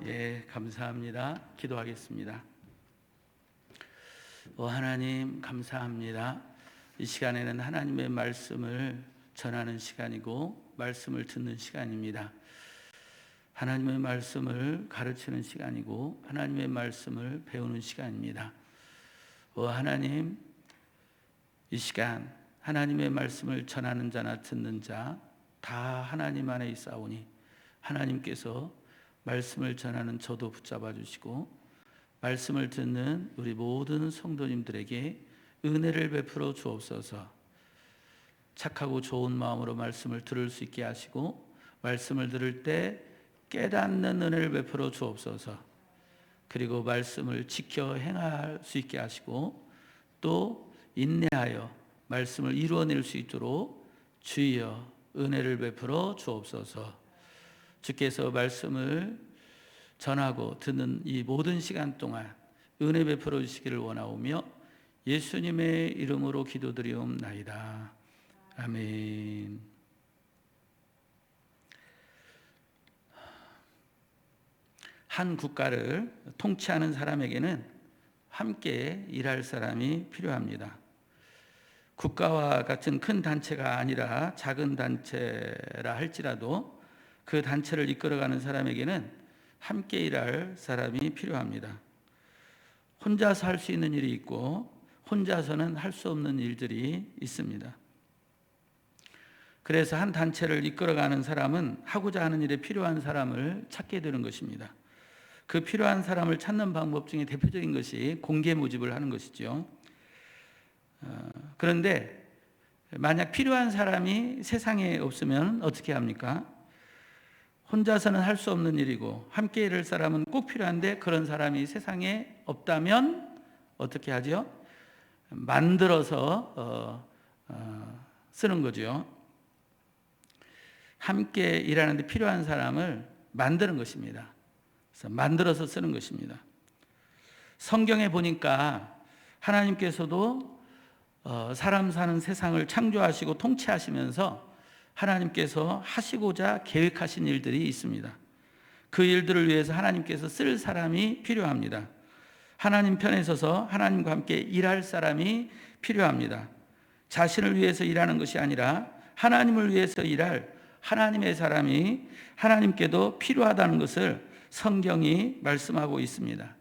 예, 감사합니다. 기도하겠습니다. 하나님 감사합니다. 이 시간에는 하나님의 말씀을 전하는 시간이고 말씀을 듣는 시간입니다. 하나님의 말씀을 가르치는 시간이고 하나님의 말씀을 배우는 시간입니다. 하나님, 이 시간 하나님의 말씀을 전하는 자나 듣는 자 다 하나님 안에 있사오니 하나님께서 말씀을 전하는 저도 붙잡아 주시고 말씀을 듣는 우리 모든 성도님들에게 은혜를 베풀어 주옵소서. 착하고 좋은 마음으로 말씀을 들을 수 있게 하시고 말씀을 들을 때 깨닫는 은혜를 베풀어 주옵소서. 그리고 말씀을 지켜 행할 수 있게 하시고 또 인내하여 말씀을 이루어낼 수 있도록 주여 은혜를 베풀어 주옵소서. 주께서 말씀을 전하고 듣는 이 모든 시간 동안 은혜 베풀어 주시기를 원하오며 예수님의 이름으로 기도드리옵나이다. 아멘. 한 국가를 통치하는 사람에게는 함께 일할 사람이 필요합니다. 국가와 같은 큰 단체가 아니라 작은 단체라 할지라도 그 단체를 이끌어가는 사람에게는 함께 일할 사람이 필요합니다. 혼자서 할 수 있는 일이 있고 혼자서는 할 수 없는 일들이 있습니다. 그래서 한 단체를 이끌어가는 사람은 하고자 하는 일에 필요한 사람을 찾게 되는 것입니다. 그 필요한 사람을 찾는 방법 중에 대표적인 것이 공개 모집을 하는 것이죠. 그런데 만약 필요한 사람이 세상에 없으면 어떻게 합니까? 혼자서는 할 수 없는 일이고 함께 일할 사람은 꼭 필요한데 그런 사람이 세상에 없다면 어떻게 하죠? 만들어서 쓰는 거죠. 함께 일하는데 필요한 사람을 만드는 것입니다. 그래서 만들어서 쓰는 것입니다. 성경에 보니까 하나님께서도 사람 사는 세상을 창조하시고 통치하시면서 하나님께서 하시고자 계획하신 일들이 있습니다. 그 일들을 위해서 하나님께서 쓸 사람이 필요합니다. 하나님 편에 서서 하나님과 함께 일할 사람이 필요합니다. 자신을 위해서 일하는 것이 아니라 하나님을 위해서 일할 하나님의 사람이 하나님께도 필요하다는 것을 성경이 말씀하고 있습니다.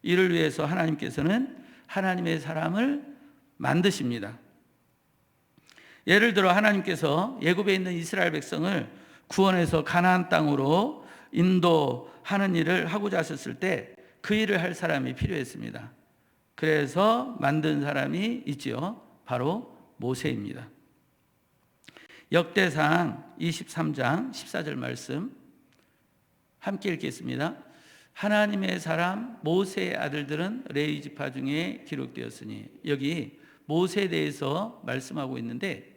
이를 위해서 하나님께서는 하나님의 사람을 만드십니다. 예를 들어 하나님께서 애굽에 있는 이스라엘 백성을 구원해서 가나안 땅으로 인도하는 일을 하고자 하셨을 때 그 일을 할 사람이 필요했습니다. 그래서 만든 사람이 있지요. 바로 모세입니다. 역대상 23장 14절 말씀 함께 읽겠습니다. 하나님의 사람 모세의 아들들은 레위 지파 중에 기록되었으니, 여기 모세에 대해서 말씀하고 있는데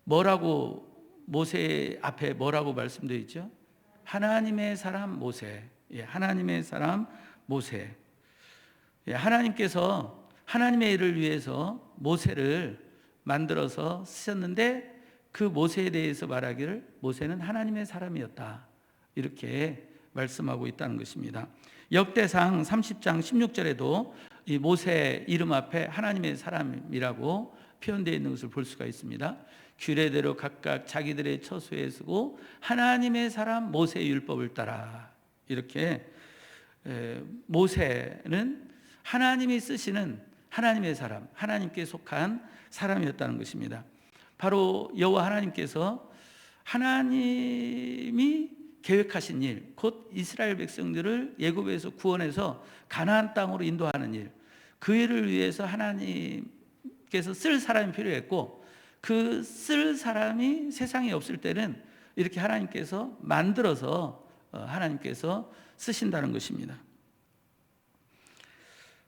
뭐라고 모세 앞에 뭐라고 말씀되어 있죠? 하나님의 사람 모세. 하나님의 사람 모세. 하나님께서 하나님의 일을 위해서 모세를 만들어서 쓰셨는데 그 모세에 대해서 말하기를 모세는 하나님의 사람이었다. 이렇게 말씀하고 있다는 것입니다. 역대상 30장 16절에도 이 모세 이름 앞에 하나님의 사람이라고 표현되어 있는 것을 볼 수가 있습니다. 규례대로 각각 자기들의 처소에 쓰고 하나님의 사람 모세의 율법을 따라, 이렇게 모세는 하나님이 쓰시는 하나님의 사람, 하나님께 속한 사람이었다는 것입니다. 바로 여호와 하나님께서 하나님이 계획하신 일, 곧 이스라엘 백성들을 애굽에서 구원해서 가나안 땅으로 인도하는 일, 그 일을 위해서 하나님께서 쓸 사람이 필요했고 그 쓸 사람이 세상에 없을 때는 이렇게 하나님께서 만들어서 하나님께서 쓰신다는 것입니다.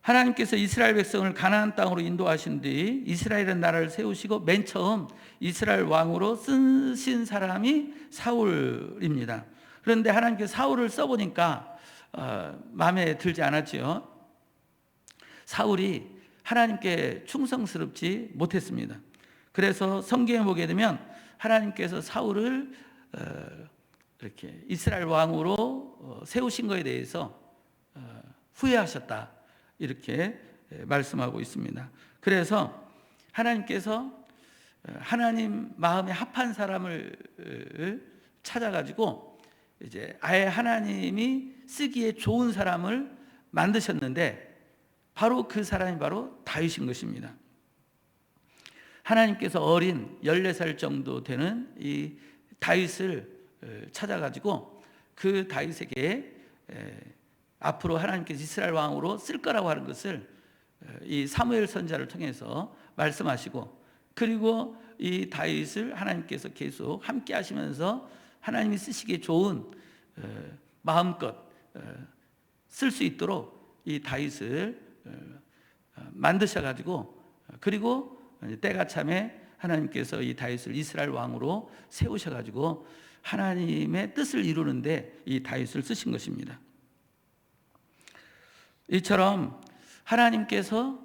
하나님께서 이스라엘 백성을 가나안 땅으로 인도하신 뒤 이스라엘의 나라를 세우시고 맨 처음 이스라엘 왕으로 쓰신 사람이 사울입니다. 그런데 하나님께서 사울을 써보니까 마음에 들지 않았지요. 사울이 하나님께 충성스럽지 못했습니다. 그래서 성경에 보게 되면 하나님께서 사울을 이렇게 이스라엘 왕으로 세우신 것에 대해서 후회하셨다, 이렇게 말씀하고 있습니다. 그래서 하나님께서 하나님 마음에 합한 사람을 찾아가지고 이제 아예 하나님이 쓰기에 좋은 사람을 만드셨는데, 바로 그 사람이 바로 다윗인 것입니다. 하나님께서 어린 14살 정도 되는 이 다윗을 찾아가지고 그 다윗에게 앞으로 하나님께서 이스라엘 왕으로 쓸 거라고 하는 것을 이 사무엘 선지자를 통해서 말씀하시고, 그리고 이 다윗을 하나님께서 계속 함께 하시면서 하나님이 쓰시기에 좋은 마음껏 쓸 수 있도록 이 다윗을 만드셔가지고, 그리고 때가 참에 하나님께서 이 다윗을 이스라엘 왕으로 세우셔가지고 하나님의 뜻을 이루는데 이 다윗을 쓰신 것입니다. 이처럼 하나님께서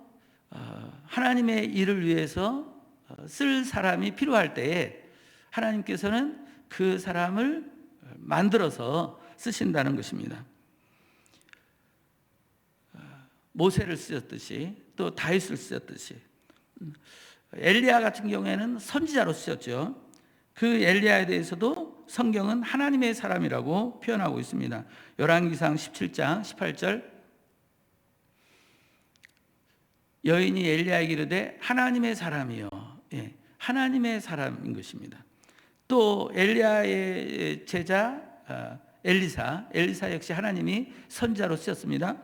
하나님의 일을 위해서 쓸 사람이 필요할 때에 하나님께서는 그 사람을 만들어서 쓰신다는 것입니다. 모세를 쓰셨듯이, 또 다윗을 쓰셨듯이, 엘리야 같은 경우에는 선지자로 쓰셨죠. 그 엘리야에 대해서도 성경은 하나님의 사람이라고 표현하고 있습니다. 열왕기상 17장 18절, 여인이 엘리야에게 이르되 하나님의 사람이요, 하나님의 사람인 것입니다. 또 엘리야의 제자 엘리사 역시 하나님이 선지자로 쓰셨습니다.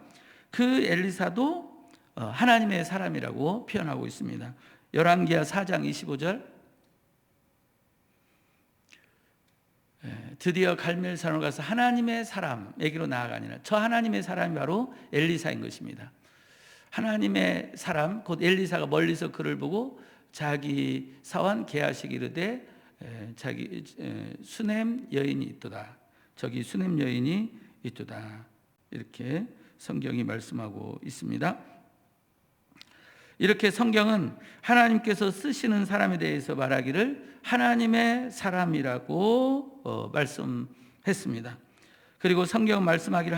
그 엘리사도 하나님의 사람이라고 표현하고 있습니다. 열왕기하 4장 25절, 드디어 갈멜산으로 가서 하나님의 사람에게로 나아가니라. 저 하나님의 사람이 바로 엘리사인 것입니다. 하나님의 사람 곧 엘리사가 멀리서 그를 보고 자기 사환 게하시기 이르되 자기 수넴 여인이 있도다. 저기 수넴 여인이 있도다. 이렇게 성경이 말씀하고 있습니다. 이렇게 성경은 하나님께서 쓰시는 사람에 대해서 말하기를 하나님의 사람이라고 말씀했습니다. 그리고 성경 말씀하기를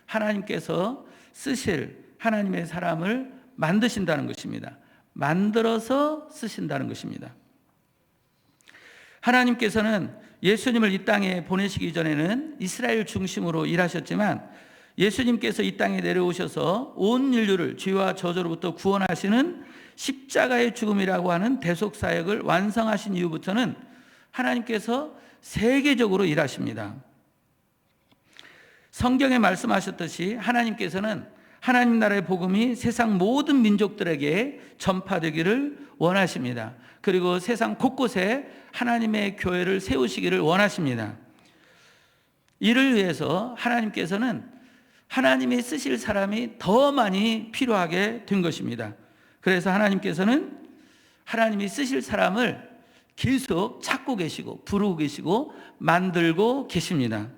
하나님께서 쓰실 하나님의 사람을 만드신다는 것입니다. 만들어서 쓰신다는 것입니다. 하나님께서는 예수님을 이 땅에 보내시기 전에는 이스라엘 중심으로 일하셨지만, 예수님께서 이 땅에 내려오셔서 온 인류를 죄와 저주로부터 구원하시는 십자가의 죽음이라고 하는 대속 사역을 완성하신 이후부터는 하나님께서 세계적으로 일하십니다. 성경에 말씀하셨듯이 하나님께서는 하나님 나라의 복음이 세상 모든 민족들에게 전파되기를 원하십니다. 그리고 세상 곳곳에 하나님의 교회를 세우시기를 원하십니다. 이를 위해서 하나님께서는 하나님이 쓰실 사람이 더 많이 필요하게 된 것입니다. 그래서 하나님께서는 하나님이 쓰실 사람을 계속 찾고 계시고 부르고 계시고 만들고 계십니다.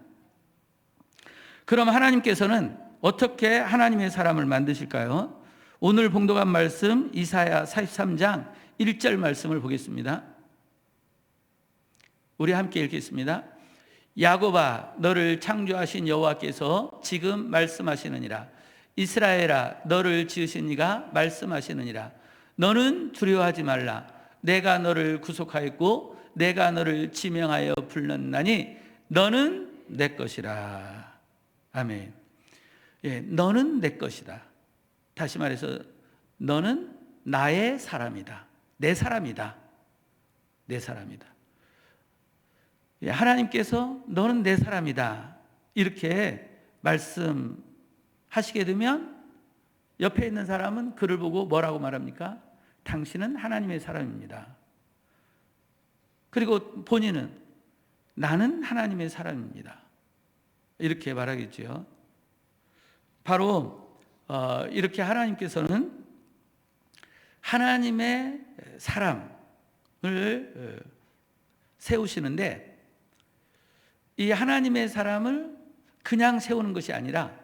그럼 하나님께서는 어떻게 하나님의 사람을 만드실까요? 오늘 봉독한 말씀 이사야 43장 1절 말씀을 보겠습니다. 우리 함께 읽겠습니다. 야곱아, 너를 창조하신 여호와께서 지금 말씀하시느니라. 이스라엘아, 너를 지으신 이가 말씀하시느니라. 너는 두려워하지 말라. 내가 너를 구속하였고 내가 너를 지명하여 불렀나니 너는 내 것이라. 아멘. 너는 내 것이다. 다시 말해서 너는 나의 사람이다. 내 사람이다. 내 사람이다. 하나님께서 너는 내 사람이다, 이렇게 말씀하시게 되면 옆에 있는 사람은 그를 보고 뭐라고 말합니까? 당신은 하나님의 사람입니다. 그리고 본인은 나는 하나님의 사람입니다, 이렇게 말하겠죠. 바로 이렇게 하나님께서는 하나님의 사람을 세우시는데, 이 하나님의 사람을 그냥 세우는 것이 아니라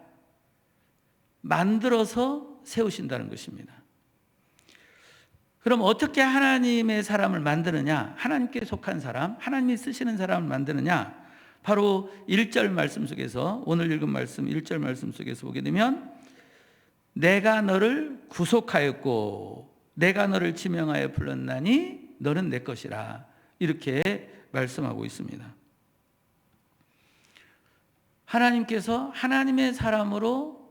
만들어서 세우신다는 것입니다. 그럼 어떻게 하나님의 사람을 만드느냐? 하나님께 속한 사람, 하나님이 쓰시는 사람을 만드느냐? 바로 1절 말씀 속에서, 오늘 읽은 말씀 1절 말씀 속에서 보게 되면 내가 너를 구속하였고 내가 너를 지명하여 불렀나니 너는 내 것이라, 이렇게 말씀하고 있습니다. 하나님께서 하나님의 사람으로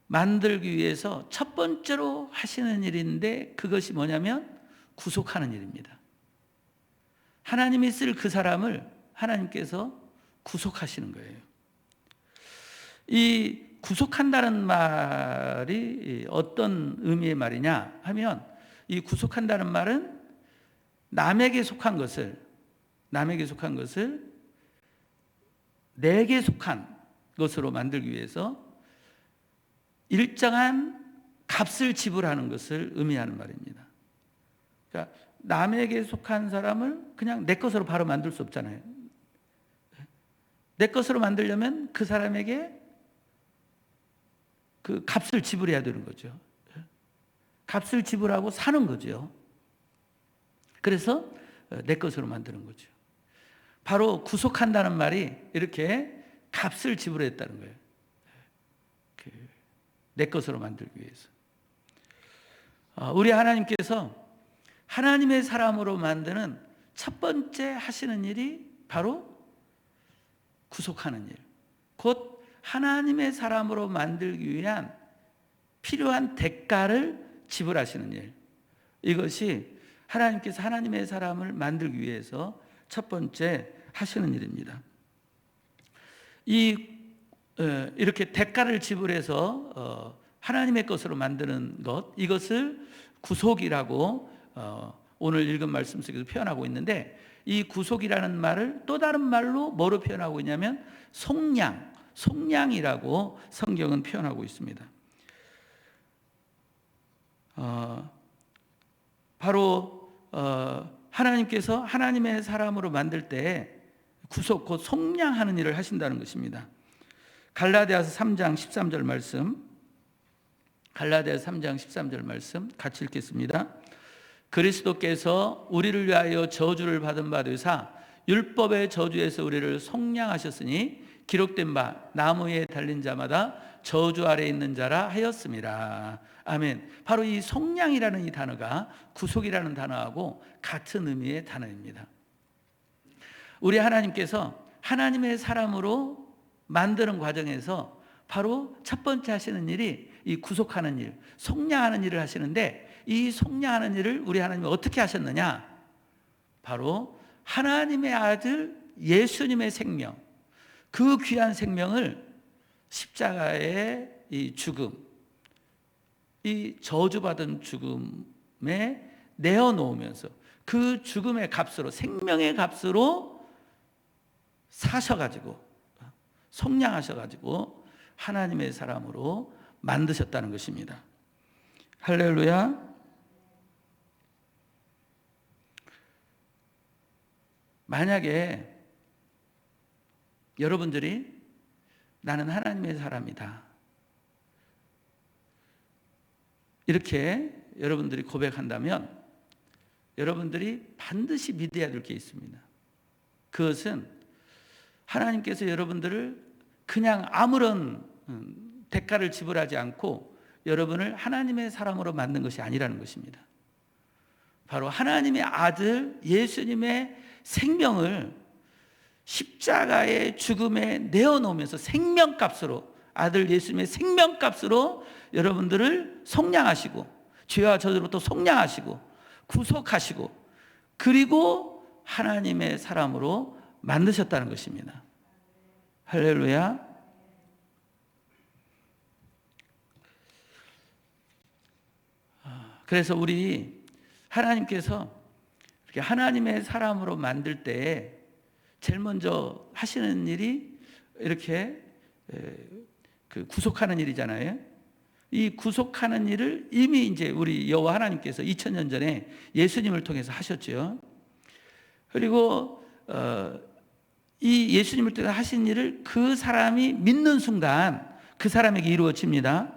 만들기 위해서 첫 번째로 하시는 일인데, 그것이 뭐냐면 구속하는 일입니다. 하나님이 쓸 그 사람을 하나님께서 구속하시는 거예요. 이 구속한다는 말이 어떤 의미의 말이냐 하면, 이 구속한다는 말은 남에게 속한 것을 내게 속한 것으로 만들기 위해서 일정한 값을 지불하는 것을 의미하는 말입니다. 그러니까 남에게 속한 사람을 그냥 내 것으로 바로 만들 수 없잖아요. 내 것으로 만들려면 그 사람에게 그 값을 지불해야 되는 거죠. 값을 지불하고 사는 거죠. 그래서 내 것으로 만드는 거죠. 바로 구속한다는 말이 이렇게 값을 지불했다는 거예요. 내 것으로 만들기 위해서. 우리 하나님께서 하나님의 사람으로 만드는 첫 번째 하시는 일이 바로 구속하는 일, 곧 하나님의 사람으로 만들기 위한 필요한 대가를 지불하시는 일, 이것이 하나님께서 하나님의 사람을 만들기 위해서 첫 번째 하시는 일입니다. 이렇게 대가를 지불해서 하나님의 것으로 만드는 것, 이것을 구속이라고 오늘 읽은 말씀 속에서 표현하고 있는데, 이 구속이라는 말을 또 다른 말로 뭐로 표현하고 있냐면 속량이라고 성경은 표현하고 있습니다. 바로 하나님께서 하나님의 사람으로 만들 때 구속, 곧 속량하는 일을 하신다는 것입니다. 갈라디아서 3장 13절 말씀, 갈라디아서 3장 13절 말씀 같이 읽겠습니다. 그리스도께서 우리를 위하여 저주를 받은 바 되사 율법의 저주에서 우리를 속량하셨으니 기록된 바 나무에 달린 자마다 저주 아래 있는 자라 하였습니다. 아멘. 바로 이 속량이라는 이 단어가 구속이라는 단어하고 같은 의미의 단어입니다. 우리 하나님께서 하나님의 사람으로 만드는 과정에서 바로 첫 번째 하시는 일이 이 구속하는 일, 속량하는 일을 하시는데, 이 속량하는 일을 우리 하나님이 어떻게 하셨느냐? 바로 하나님의 아들 예수님의 생명, 그 귀한 생명을 십자가의 이 죽음, 이 저주받은 죽음에 내어놓으면서 그 죽음의 값으로, 생명의 값으로 사셔가지고 속량하셔가지고 하나님의 사람으로 만드셨다는 것입니다. 할렐루야. 만약에 여러분들이 나는 하나님의 사람이다, 이렇게 여러분들이 고백한다면 여러분들이 반드시 믿어야 될 게 있습니다. 그것은 하나님께서 여러분들을 그냥 아무런 대가를 지불하지 않고 여러분을 하나님의 사람으로 만든 것이 아니라는 것입니다. 바로 하나님의 아들 예수님의 생명을 십자가의 죽음에 내어놓으면서 생명값으로, 아들 예수님의 생명값으로 여러분들을 속량하시고 죄와 저주로부터 속량하시고 구속하시고, 그리고 하나님의 사람으로 만드셨다는 것입니다. 할렐루야. 그래서 우리 하나님께서 이렇게 하나님의 사람으로 만들 때 제일 먼저 하시는 일이 이렇게 그 구속하는 일이잖아요. 이 구속하는 일을 이미 이제 우리 여호와 하나님께서 2000년 전에 예수님을 통해서 하셨죠. 그리고 이 예수님을 통해 하신 일을 그 사람이 믿는 순간 그 사람에게 이루어집니다.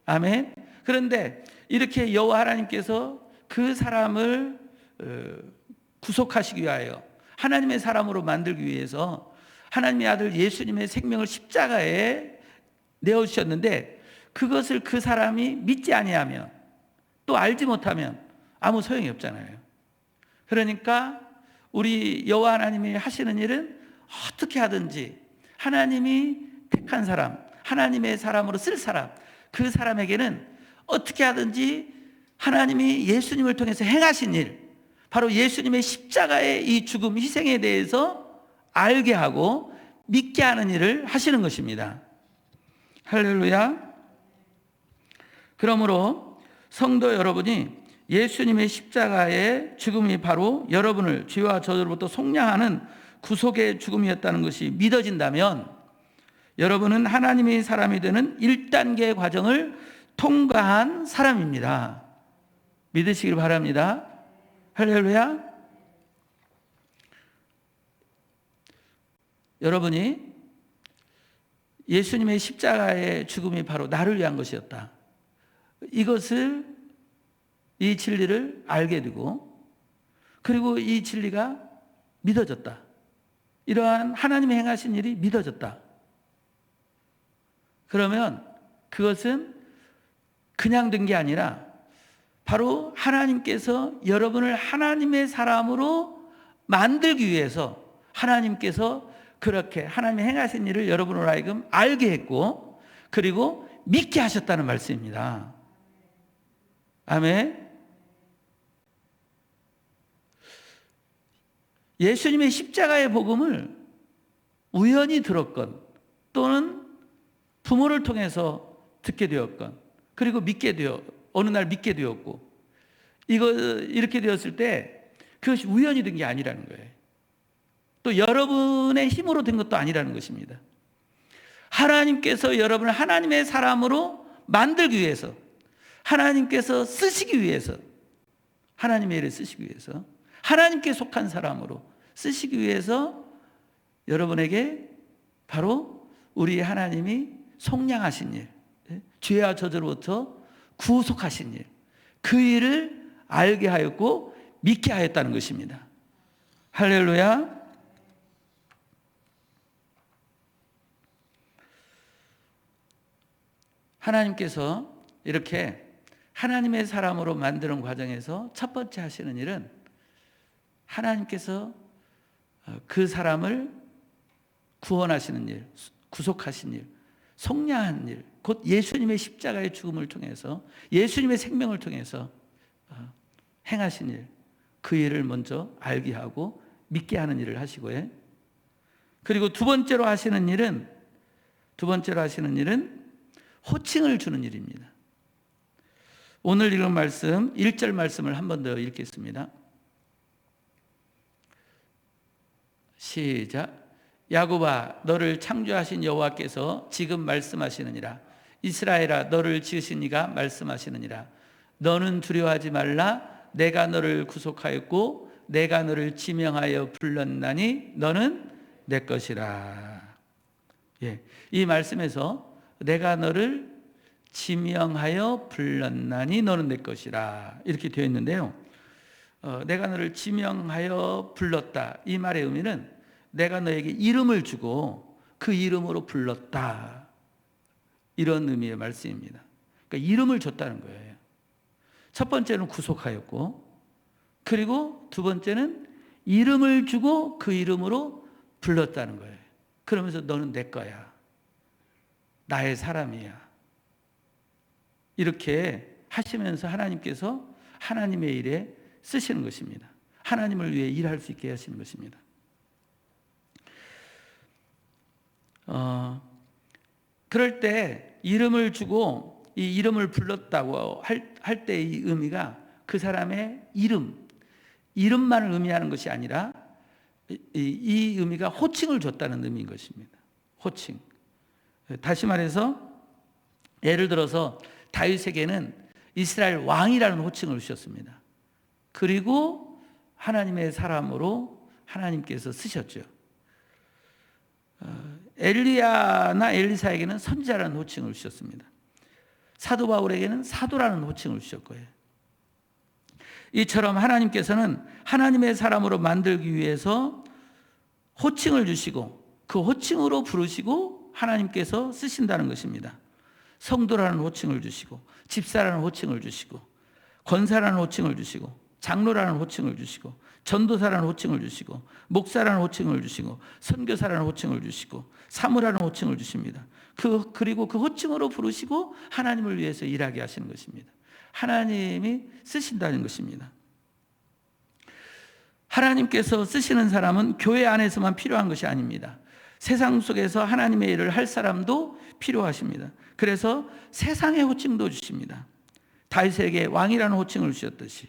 아멘. 그런데 이렇게 여호와 하나님께서 그 사람을 구속하시기 위하여, 하나님의 사람으로 만들기 위해서 하나님의 아들 예수님의 생명을 십자가에 내어주셨는데 그것을 그 사람이 믿지 아니하면 또 알지 못하면 아무 소용이 없잖아요. 그러니까 우리 여호와 하나님이 하시는 일은 어떻게 하든지 하나님이 택한 사람, 하나님의 사람으로 쓸 사람, 그 사람에게는 어떻게 하든지 하나님이 예수님을 통해서 행하신 일, 바로 예수님의 십자가의 이 죽음, 희생에 대해서 알게 하고 믿게 하는 일을 하시는 것입니다. 할렐루야. 그러므로 성도 여러분이 예수님의 십자가의 죽음이 바로 여러분을 죄와 저주로부터 속량하는 구속의 죽음이었다는 것이 믿어진다면 여러분은 하나님의 사람이 되는 1단계 과정을 통과한 사람입니다. 믿으시길 바랍니다. 할렐루야. 여러분이 예수님의 십자가의 죽음이 바로 나를 위한 것이었다. 이 진리를 알게 되고 그리고 이 진리가 믿어졌다. 이러한 하나님이 행하신 일이 믿어졌다. 그러면 그것은 그냥 된 게 아니라 바로 하나님께서 여러분을 하나님의 사람으로 만들기 위해서 하나님께서 그렇게 하나님이 행하신 일을 여러분으로 하여금 알게 했고 그리고 믿게 하셨다는 말씀입니다. 아멘. 예수님의 십자가의 복음을 우연히 들었건 또는 부모를 통해서 듣게 되었건 그리고 어느 날 믿게 되었고 이렇게 되었을 때 그것이 우연히 된 게 아니라는 거예요. 또 여러분의 힘으로 된 것도 아니라는 것입니다. 하나님께서 여러분을 하나님의 사람으로 만들기 위해서 하나님께서 쓰시기 위해서 하나님의 일을 쓰시기 위해서 하나님께 속한 사람으로 쓰시기 위해서 여러분에게 바로 우리 하나님이 속량하신 일, 죄와 저주로부터 구속하신 일, 그 일을 알게 하였고 믿게 하였다는 것입니다. 할렐루야. 하나님께서 이렇게 하나님의 사람으로 만드는 과정에서 첫 번째 하시는 일은 하나님께서 그 사람을 구원하시는 일, 구속하신 일, 속량한 일, 곧 예수님의 십자가의 죽음을 통해서 예수님의 생명을 통해서 행하신 일, 그 일을 먼저 알게 하고 믿게 하는 일을 하시고요. 그리고 두 번째로 하시는 일은 호칭을 주는 일입니다. 오늘 읽은 말씀 1절 말씀을 한 번 더 읽겠습니다. 시작. 야곱아 너를 창조하신 여호와께서 지금 말씀하시느니라. 이스라엘아 너를 지으신 이가 말씀하시느니라. 너는 두려워하지 말라. 내가 너를 구속하였고 내가 너를 지명하여 불렀나니 너는 내 것이라. 이 말씀에서 내가 너를 지명하여 불렀나니 너는 내 것이라 이렇게 되어 있는데요. 내가 너를 지명하여 불렀다. 이 말의 의미는 내가 너에게 이름을 주고 그 이름으로 불렀다. 이런 의미의 말씀입니다. 그러니까 이름을 줬다는 거예요. 첫 번째는 구속하였고 그리고 두 번째는 이름을 주고 그 이름으로 불렀다는 거예요. 그러면서 너는 내 거야. 나의 사람이야. 이렇게 하시면서 하나님께서 하나님의 일에 쓰시는 것입니다. 하나님을 위해 일할 수 있게 하시는 것입니다. 그럴 때 이름을 주고 이 이름을 불렀다고 할 때 이 의미가 그 사람의 이름만을 의미하는 것이 아니라 이 의미가 호칭을 줬다는 의미인 것입니다. 호칭. 다시 말해서 예를 들어서 다윗에게는 이스라엘 왕이라는 호칭을 주셨습니다. 그리고 하나님의 사람으로 하나님께서 쓰셨죠. 엘리야나 엘리사에게는 선지자라는 호칭을 주셨습니다. 사도 바울에게는 사도라는 호칭을 주셨고요. 이처럼 하나님께서는 하나님의 사람으로 만들기 위해서 호칭을 주시고 그 호칭으로 부르시고 하나님께서 쓰신다는 것입니다. 성도라는 호칭을 주시고, 집사라는 호칭을 주시고, 권사라는 호칭을 주시고, 장로라는 호칭을 주시고, 전도사라는 호칭을 주시고, 목사라는 호칭을 주시고, 선교사라는 호칭을 주시고, 사무라는 호칭을 주십니다. 그리고 그 호칭으로 부르시고 하나님을 위해서 일하게 하시는 것입니다. 하나님이 쓰신다는 것입니다. 하나님께서 쓰시는 사람은 교회 안에서만 필요한 것이 아닙니다. 세상 속에서 하나님의 일을 할 사람도 필요하십니다. 그래서 세상의 호칭도 주십니다. 다윗에게 왕이라는 호칭을 주셨듯이,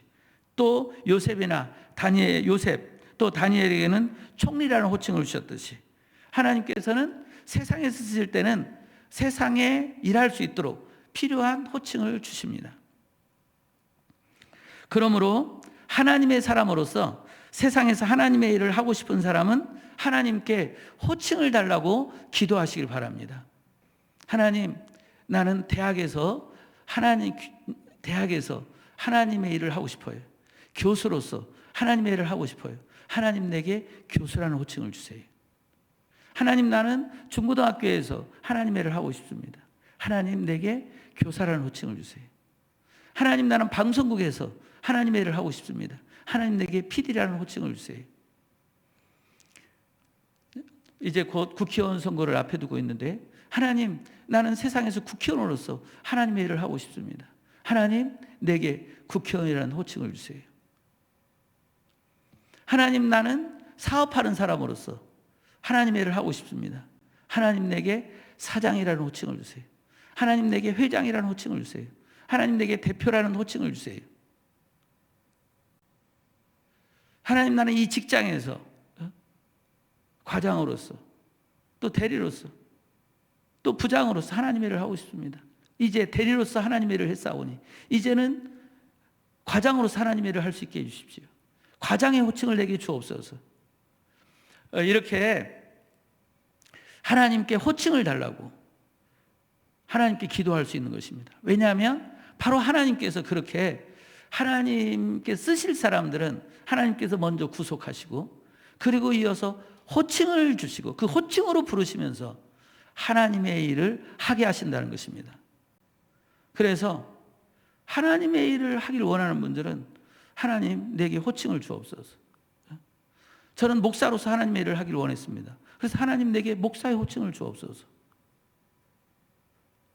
또 요셉이나 요셉, 또 다니엘에게는 총리라는 호칭을 주셨듯이, 하나님께서는 세상에서 쓰실 때는 세상에 일할 수 있도록 필요한 호칭을 주십니다. 그러므로 하나님의 사람으로서 세상에서 하나님의 일을 하고 싶은 사람은 하나님께 호칭을 달라고 기도하시길 바랍니다. 하나님, 나는 대학에서 하나님의 일을 하고 싶어요. 교수로서 하나님의 일을 하고 싶어요. 하나님, 내게 교수라는 호칭을 주세요. 하나님, 나는 중고등학교에서 하나님의 일을 하고 싶습니다. 하나님, 내게 교사라는 호칭을 주세요. 하나님, 나는 방송국에서 하나님의 일을 하고 싶습니다. 하나님, 내게 PD라는 호칭을 주세요. 이제 곧 국회의원 선거를 앞에 두고 있는데, 하나님, 나는 세상에서 국회의원으로서 하나님의 일을 하고 싶습니다. 하나님, 내게 국회의원이라는 호칭을 주세요. 하나님, 나는 사업하는 사람으로서 하나님의 일을 하고 싶습니다. 하나님, 내게 사장이라는 호칭을 주세요. 하나님, 내게 회장이라는 호칭을 주세요. 하나님, 내게 대표라는 호칭을 주세요. 하나님, 나는 이 직장에서 과장으로서, 또 대리로서, 또 부장으로서 하나님의 일을 하고 싶습니다. 이제 대리로서 하나님의 일을 했사오니 이제는 과장으로서 하나님의 일을 할 수 있게 해주십시오. 과장의 호칭을 내게 주옵소서. 이렇게 하나님께 호칭을 달라고 하나님께 기도할 수 있는 것입니다. 왜냐하면 바로 하나님께서 그렇게 하나님께 쓰실 사람들은 하나님께서 먼저 구속하시고, 그리고 이어서 호칭을 주시고 그 호칭으로 부르시면서 하나님의 일을 하게 하신다는 것입니다. 그래서 하나님의 일을 하기를 원하는 분들은 하나님, 내게 호칭을 주옵소서. 저는 목사로서 하나님의 일을 하기를 원했습니다. 그래서 하나님, 내게 목사의 호칭을 주옵소서.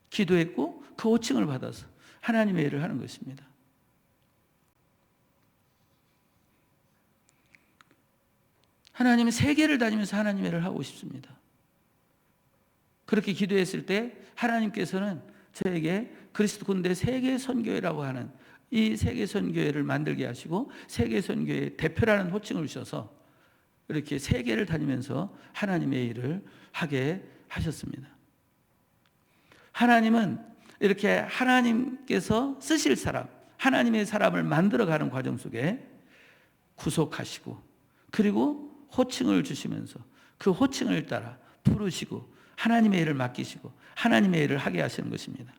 기도했고 그 호칭을 받아서 하나님의 일을 하는 것입니다. 하나님은 세계를 다니면서 하나님의 일을 하고 싶습니다. 그렇게 기도했을 때 하나님께서는 저에게 그리스도 군대 세계 선교회라고 하는 이 세계 선교회를 만들게 하시고, 세계 선교회의 대표라는 호칭을 주셔서 이렇게 세계를 다니면서 하나님의 일을 하게 하셨습니다. 하나님은 이렇게 하나님께서 쓰실 사람, 하나님의 사람을 만들어가는 과정 속에 구속하시고, 그리고 호칭을 주시면서 그 호칭을 따라 부르시고 하나님의 일을 맡기시고 하나님의 일을 하게 하시는 것입니다.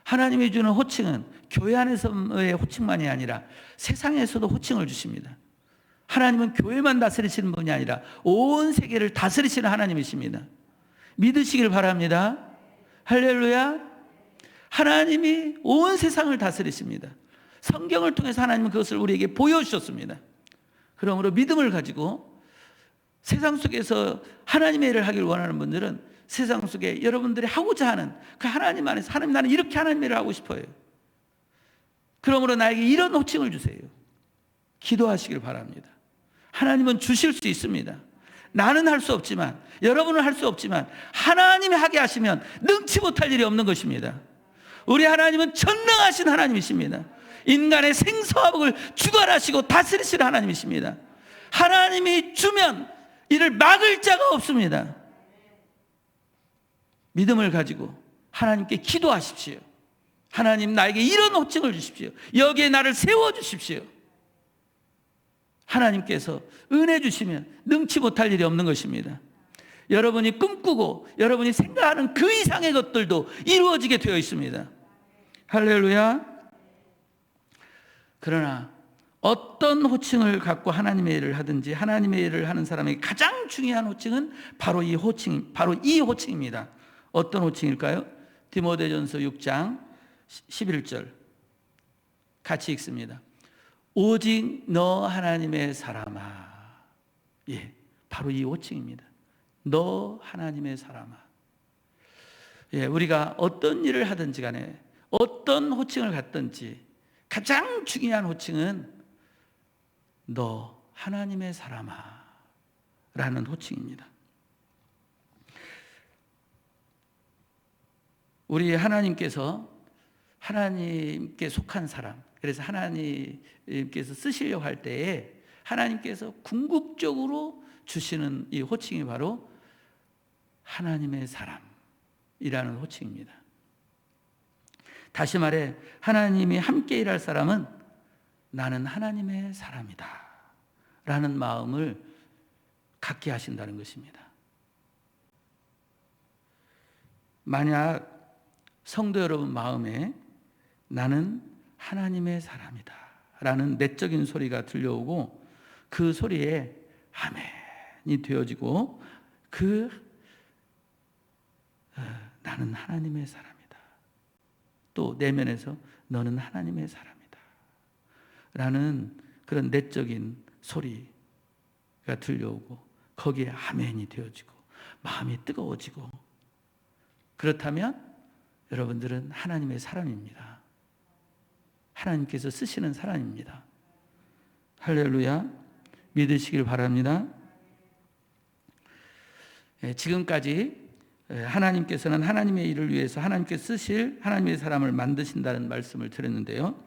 하나님이 주는 호칭은 교회 안에서의 호칭만이 아니라 세상에서도 호칭을 주십니다. 하나님은 교회만 다스리시는 분이 아니라 온 세계를 다스리시는 하나님이십니다. 믿으시길 바랍니다. 할렐루야. 하나님이 온 세상을 다스리십니다. 성경을 통해서 하나님은 그것을 우리에게 보여주셨습니다. 그러므로 믿음을 가지고 세상 속에서 하나님의 일을 하길 원하는 분들은 세상 속에 여러분들이 하고자 하는 그 하나님 안에서, 하나님, 나는 이렇게 하나님의 일을 하고 싶어요. 그러므로 나에게 이런 호칭을 주세요. 기도하시길 바랍니다. 하나님은 주실 수 있습니다. 나는 할 수 없지만, 여러분은 할 수 없지만 하나님이 하게 하시면 능치 못할 일이 없는 것입니다. 우리 하나님은 전능하신 하나님이십니다. 인간의 생사화복을 주관하시고 다스리시는 하나님이십니다. 하나님이 주면 이를 막을 자가 없습니다. 믿음을 가지고 하나님께 기도하십시오. 하나님, 나에게 이런 호칭을 주십시오. 여기에 나를 세워주십시오. 하나님께서 은혜 주시면 능치 못할 일이 없는 것입니다. 여러분이 꿈꾸고 여러분이 생각하는 그 이상의 것들도 이루어지게 되어 있습니다. 할렐루야. 그러나 어떤 호칭을 갖고 하나님의 일을 하든지 하나님의 일을 하는 사람에게 가장 중요한 호칭은 바로 이 호칭입니다. 어떤 호칭일까요? 디모데전서 6장 11절 같이 읽습니다. 오직 너 하나님의 사람아. 예, 바로 이 호칭입니다. 너 하나님의 사람아. 예, 우리가 어떤 일을 하든지 간에 어떤 호칭을 갖든지 가장 중요한 호칭은 너 하나님의 사람아 라는 호칭입니다. 우리 하나님께서 하나님께 속한 사람, 그래서 하나님께서 쓰시려고 할 때에 하나님께서 궁극적으로 주시는 이 호칭이 바로 하나님의 사람이라는 호칭입니다. 다시 말해 하나님이 함께 일할 사람은 나는 하나님의 사람이다 라는 마음을 갖게 하신다는 것입니다. 만약 성도 여러분 마음에 나는 하나님의 사람이다 라는 내적인 소리가 들려오고 그 소리에 아멘이 되어지고 나는 하나님의 사람이다. 또 내면에서 너는 하나님의 사람이다 라는 그런 내적인 소리가 들려오고 거기에 아멘이 되어지고 마음이 뜨거워지고 그렇다면 여러분들은 하나님의 사람입니다. 하나님께서 쓰시는 사람입니다. 할렐루야. 믿으시길 바랍니다. 지금까지 하나님께서는 하나님의 일을 위해서 하나님께서 쓰실 하나님의 사람을 만드신다는 말씀을 드렸는데요.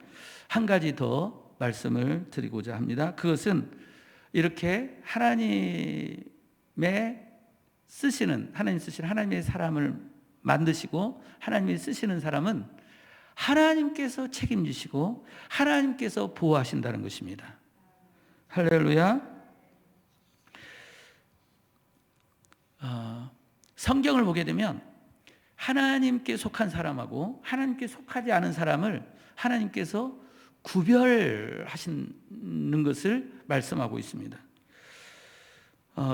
한 가지 더 말씀을 드리고자 합니다. 그것은 이렇게 하나님 쓰시는 하나님의 사람을 만드시고 하나님이 쓰시는 사람은 하나님께서 책임지시고 하나님께서 보호하신다는 것입니다. 할렐루야. 성경을 보게 되면 하나님께 속한 사람하고 하나님께 속하지 않은 사람을 하나님께서 구별하시는 것을 말씀하고 있습니다.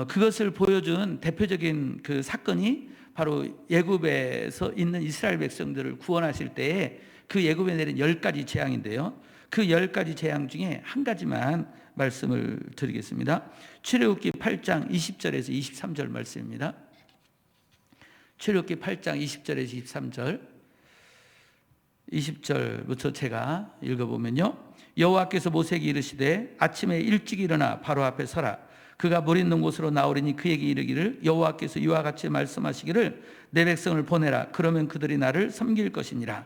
그것을 보여준 대표적인 그 사건이 바로 애굽에서 있는 이스라엘 백성들을 구원하실 때에 그 애굽에 내린 10가지 재앙인데요. 그 10가지 재앙 중에 한 가지만 말씀을 드리겠습니다. 출애굽기 8장 20절에서 23절 말씀입니다. 출애굽기 8장 20절에서 23절 20절부터 제가 읽어보면요. 여호와께서 모세에게 이르시되 아침에 일찍 일어나 바로 앞에 서라. 그가 물 있는 곳으로 나오리니 그에게 이르기를 여호와께서 이와 같이 말씀하시기를 내 백성을 보내라. 그러면 그들이 나를 섬길 것이니라.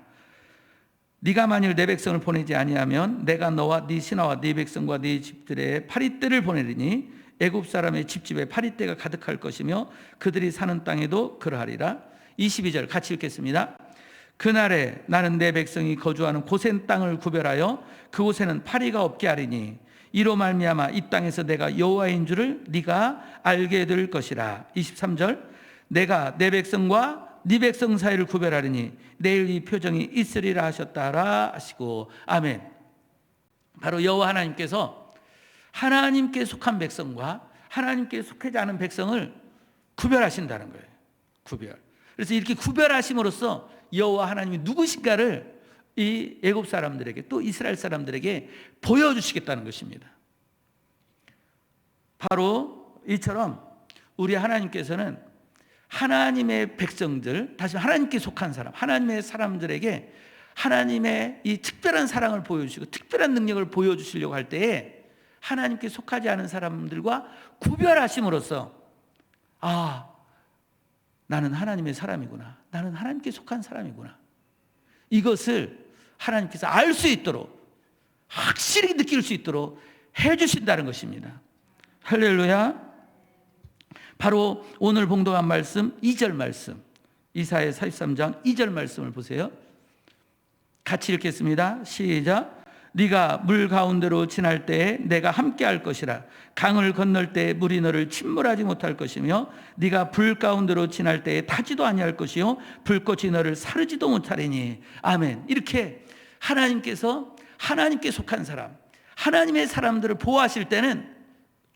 네가 만일 내 백성을 보내지 아니하면 내가 너와 네 신하와 네 백성과 네 집들의 파리떼를 보내리니 애굽 사람의 집집에 파리떼가 가득할 것이며 그들이 사는 땅에도 그러하리라. 22절 같이 읽겠습니다. 그날에 나는 내 백성이 거주하는 고센 땅을 구별하여 그곳에는 파리가 없게 하리니 이로 말미암아 이 땅에서 내가 여호와인 줄을 네가 알게 될 것이라. 23절 내가 내 백성과 네 백성 사이를 구별하리니 내일 이 표정이 있으리라 하셨다라 하시고 아멘. 바로 여호와 하나님께서 하나님께 속한 백성과 하나님께 속하지 않은 백성을 구별하신다는 거예요. 구별. 그래서 이렇게 구별하심으로써 여호와 하나님이 누구신가를 이 애굽 사람들에게 또 이스라엘 사람들에게 보여주시겠다는 것입니다. 바로 이처럼 우리 하나님께서는 하나님의 백성들, 다시 하나님께 속한 사람, 하나님의 사람들에게 하나님의 이 특별한 사랑을 보여주시고 특별한 능력을 보여주시려고 할 때에 하나님께 속하지 않은 사람들과 구별하심으로써 나는 하나님의 사람이구나, 나는 하나님께 속한 사람이구나, 이것을 하나님께서 알 수 있도록 확실히 느낄 수 있도록 해주신다는 것입니다. 할렐루야. 바로 오늘 봉독한 말씀 2절 말씀, 이사야 43장 2절 말씀을 보세요. 같이 읽겠습니다. 시작. 네가 물 가운데로 지날 때에 내가 함께 할 것이라. 강을 건널 때에 물이 너를 침몰하지 못할 것이며 네가 불 가운데로 지날 때에 타지도 아니할 것이요 불꽃이 너를 사르지도 못하리니. 아멘. 이렇게 하나님께서 하나님께 속한 사람, 하나님의 사람들을 보호하실 때는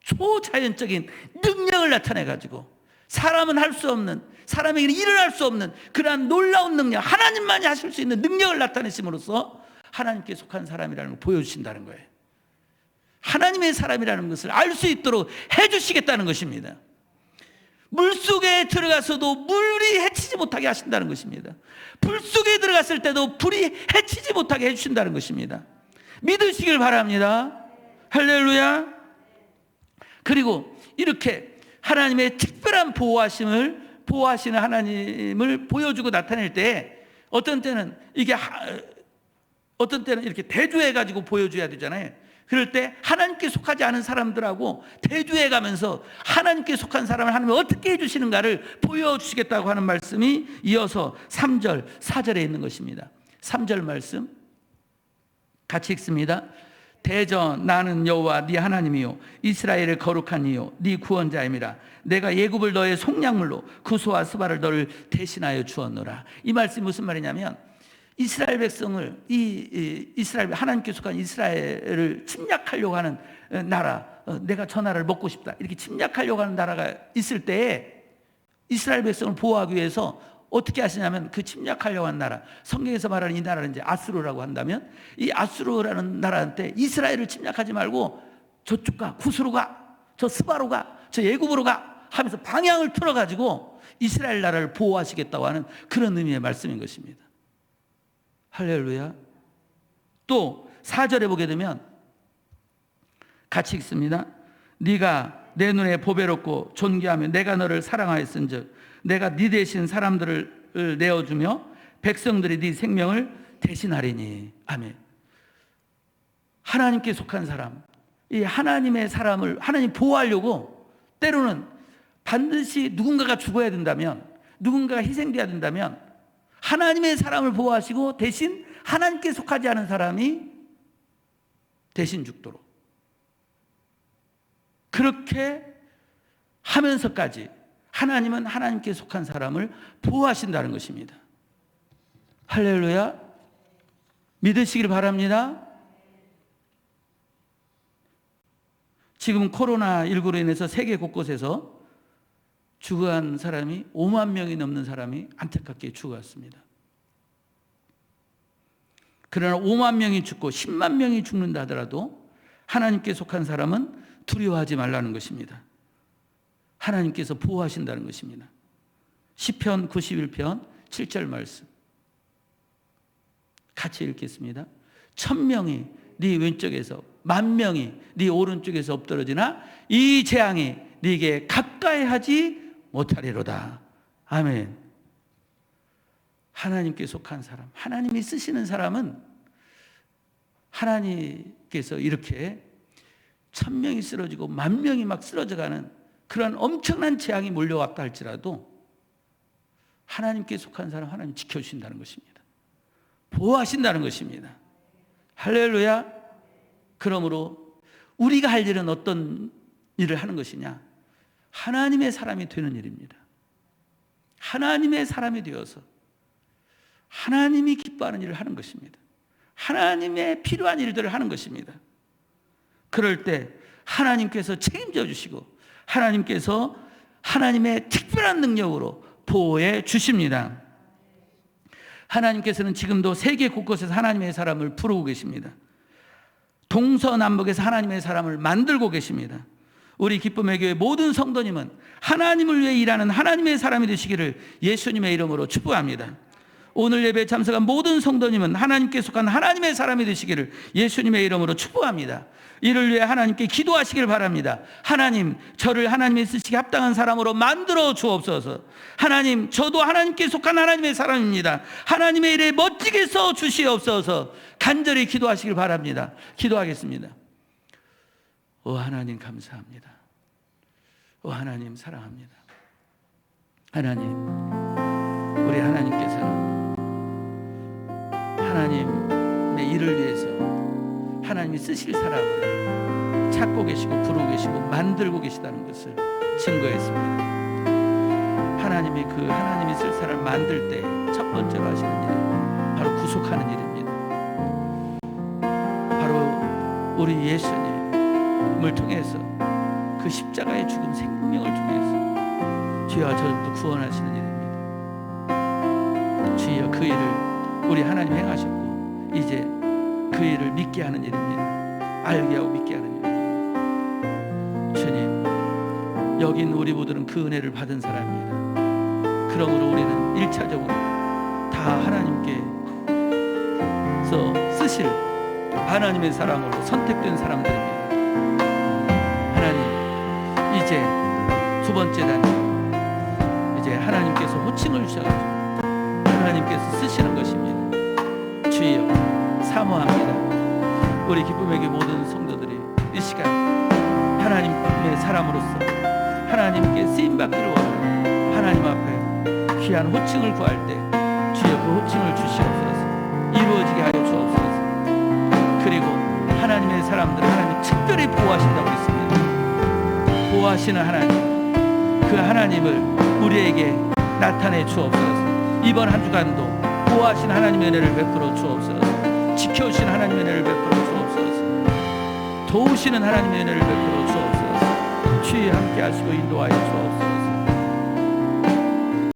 초자연적인 능력을 나타내 가지고 사람은 할 수 없는, 사람에게는 일어날 수 없는 그러한 놀라운 능력, 하나님만이 하실 수 있는 능력을 나타내심으로써 하나님께 속한 사람이라는 걸 보여주신다는 거예요. 하나님의 사람이라는 것을 알 수 있도록 해주시겠다는 것입니다. 물속에 들어가서도 물이 해치지 못하게 하신다는 것입니다. 불 속에 들어갔을 때도 불이 해치지 못하게 해주신다는 것입니다. 믿으시길 바랍니다. 할렐루야. 그리고 이렇게 하나님의 특별한 보호하시는 하나님을 보여주고 나타낼 때 어떤 때는 이렇게 대조해 가지고 보여줘야 되잖아요. 그럴 때 하나님께 속하지 않은 사람들하고 대조해 가면서 하나님께 속한 사람을 하나님이 어떻게 해주시는가를 보여주시겠다고 하는 말씀이 이어서 3절 4절에 있는 것입니다. 3절 말씀 같이 읽습니다. 대전 나는 여호와 네 하나님이요 이스라엘의 거룩한 이요 네 구원자임이라. 내가 예굽을 너의 속량물로 구소와 스바를 너를 대신하여 주었노라. 이 말씀이 무슨 말이냐면 이스라엘 백성을 이스라엘 하나님께 속한 이스라엘을 침략하려고 하는 나라, 내가 저 나라를 먹고 싶다 이렇게 침략하려고 하는 나라가 있을 때에 이스라엘 백성을 보호하기 위해서 어떻게 하시냐면 그 침략하려고 하는 나라, 성경에서 말하는 이 나라는 이제 아수르라고 한다면 이 아수르라는 나라한테 이스라엘을 침략하지 말고 저쪽 가, 구스로 가, 저 스바로 가, 저 예굽으로 가 하면서 방향을 틀어가지고 이스라엘 나라를 보호하시겠다고 하는 그런 의미의 말씀인 것입니다. 할렐루야. 또 4절에 보게 되면 같이 읽습니다. 네가 내 눈에 보배롭고 존귀하며 내가 너를 사랑하였은즉 내가 네 대신 사람들을 내어주며 백성들이 네 생명을 대신하리니. 아멘. 하나님께 속한 사람, 이 하나님의 사람을 하나님 보호하려고 때로는 반드시 누군가가 죽어야 된다면, 누군가가 희생돼야 된다면 하나님의 사람을 보호하시고 대신 하나님께 속하지 않은 사람이 대신 죽도록 그렇게 하면서까지 하나님은 하나님께 속한 사람을 보호하신다는 것입니다. 할렐루야. 믿으시길 바랍니다. 지금 코로나19로 인해서 세계 곳곳에서 죽어간 사람이 5만 명이 넘는 사람이 안타깝게 죽어갔습니다. 그러나 5만 명이 죽고 10만 명이 죽는다 하더라도 하나님께 속한 사람은 두려워하지 말라는 것입니다. 하나님께서 보호하신다는 것입니다. 시편 91편 7절 말씀 같이 읽겠습니다. 1000명이 네 왼쪽에서 10,000명이 네 오른쪽에서 엎드러지나 이 재앙이 네게 가까이 하지 못하리로다. 아멘. 하나님께 속한 사람, 하나님이 쓰시는 사람은 하나님께서 이렇게 1000명이 쓰러지고 10,000명이 막 쓰러져가는 그런 엄청난 재앙이 몰려왔다 할지라도 하나님께 속한 사람 하나님 지켜주신다는 것입니다. 보호하신다는 것입니다. 할렐루야. 그러므로 우리가 할 일은 어떤 일을 하는 것이냐? 하나님의 사람이 되는 일입니다. 하나님의 사람이 되어서 하나님이 기뻐하는 일을 하는 것입니다. 하나님의 필요한 일들을 하는 것입니다. 그럴 때 하나님께서 책임져 주시고 하나님께서 하나님의 특별한 능력으로 보호해 주십니다. 하나님께서는 지금도 세계 곳곳에서 하나님의 사람을 부르고 계십니다. 동서남북에서 하나님의 사람을 만들고 계십니다. 우리 기쁨의 교회 모든 성도님은 하나님을 위해 일하는 하나님의 사람이 되시기를 예수님의 이름으로 축복합니다. 오늘 예배에 참석한 모든 성도님은 하나님께 속한 하나님의 사람이 되시기를 예수님의 이름으로 축복합니다. 이를 위해 하나님께 기도하시길 바랍니다. 하나님, 저를 하나님의 쓰시기에 합당한 사람으로 만들어 주옵소서. 하나님, 저도 하나님께 속한 하나님의 사람입니다. 하나님의 일에 멋지게 써 주시옵소서. 간절히 기도하시길 바랍니다. 기도하겠습니다. 오 하나님 감사합니다. 오 하나님 사랑합니다. 하나님, 우리 하나님께서는 하나님의 일을 위해서 하나님이 쓰실 사람을 찾고 계시고 부르고 계시고 만들고 계시다는 것을 증거했습니다. 하나님이 그 하나님이 쓸 사람을 만들 때 첫 번째로 하시는 일은 바로 구속하는 일입니다. 바로 우리 예수님을 통해서 그 십자가의 죽음 생명을 통해서 주여 저들도 구원하시는 일입니다. 주여 그 일을 우리 하나님 행하셨고 이제 그 일을 믿게 하는 일입니다. 알게 하고 믿게 하는 일입니다. 주님, 여기 있는 우리 모두는 그 은혜를 받은 사람입니다. 그러므로 우리는 1차적으로 다 하나님께서 쓰실 하나님의 사람으로 선택된 사람들입니다. 하나님, 이제 두 번째 단계, 이제 하나님께서 호칭을 주셔가지고 하나님께서 쓰시는 것입니다. 주여 사모합니다. 우리 기쁨의 교회 모든 성도들이 이 시간 하나님의 사람으로서 하나님께 쓰임받기를 원하는 하나님 앞에 귀한 호칭을 구할 때 주여 그 호칭을 주시옵소서. 이루어지게 하여 주옵소서. 그리고 하나님의 사람들을 하나님 특별히 보호하신다고 했습니다. 보호하시는 하나님, 그 하나님을 우리에게 나타내 주옵소서. 이번 한 주간도 보호하신 하나님의 은혜를 베풀어 주옵소서. 지켜주신 하나님의 은혜를 베풀어 주옵소서. 도우시는 하나님의 은혜를 베풀어 주옵소서. 주의 함께 하시고 인도하여 주옵소서.